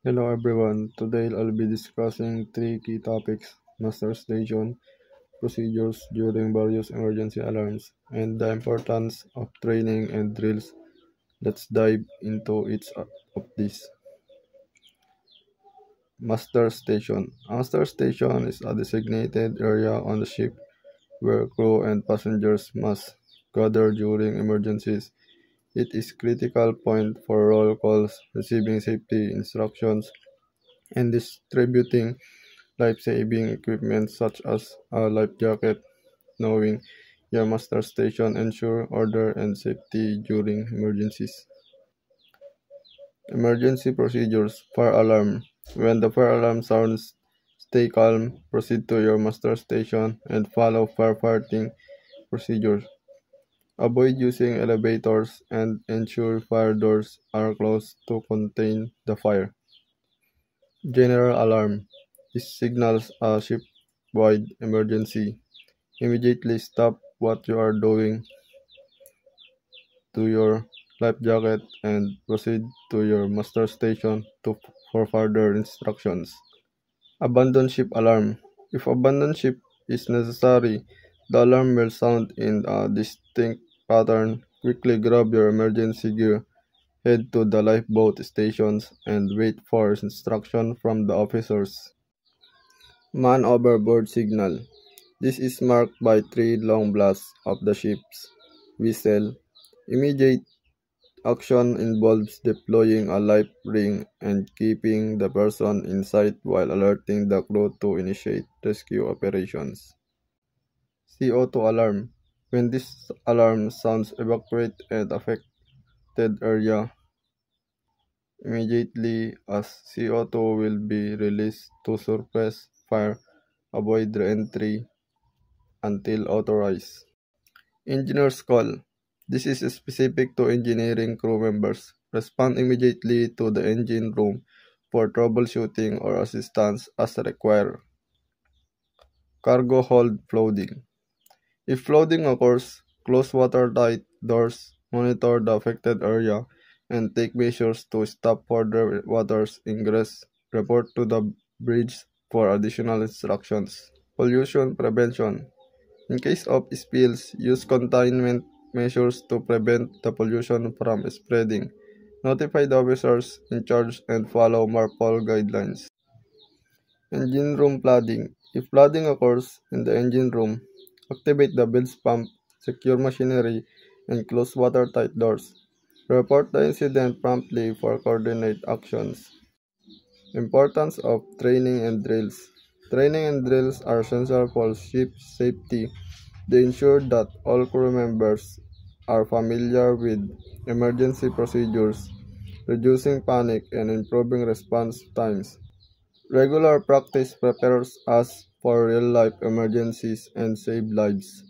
Hello everyone, today I'll be discussing three key topics: muster station, procedures during various emergency alarms, and the importance of training and drills. Let's dive into each of these. Muster station. A muster station is a designated area on the ship where crew and passengers must gather during emergencies. It is critical point for roll calls, receiving safety instructions, and distributing life-saving equipment such as a life jacket. Knowing your muster station ensure order and safety during emergencies. Emergency procedures. Fire alarm. When the fire alarm sounds, stay calm, proceed to your muster station, and follow firefighting procedures. Avoid using elevators and ensure fire doors are closed to contain the fire. General alarm. This signals a ship-wide emergency. Immediately stop what you are doing to your life jacket and proceed to your muster station for further instructions. Abandon ship alarm. If abandon ship is necessary, the alarm will sound in a distinct pattern. Quickly grab your emergency gear, head to the lifeboat stations, and wait for instruction from the officers. Man overboard signal. This is marked by three long blasts of the ship's whistle. Immediate action involves deploying a life ring and keeping the person in sight while alerting the crew to initiate rescue operations. CO2 alarm. When this alarm sounds, evacuate and affected area immediately as CO2 will be released to suppress fire. Avoid re-entry until authorized. Engineer's call. This is specific to engineering crew members. Respond immediately to the engine room for troubleshooting or assistance as required. Cargo hold flooding. If flooding occurs, close watertight doors, monitor the affected area, and take measures to stop further water's ingress. Report to the bridge for additional instructions. Pollution prevention. In case of spills, use containment measures to prevent the pollution from spreading. Notify the officers in charge and follow MARPOL guidelines. Engine room flooding. If flooding occurs in the engine room, activate the bilge pump, secure machinery, and close watertight doors. Report the incident promptly for coordinate actions. Importance of training and drills. Training and drills are essential for ship safety. They ensure that all crew members are familiar with emergency procedures, reducing panic and improving response times. Regular practice prepares us for real-life emergencies and save lives.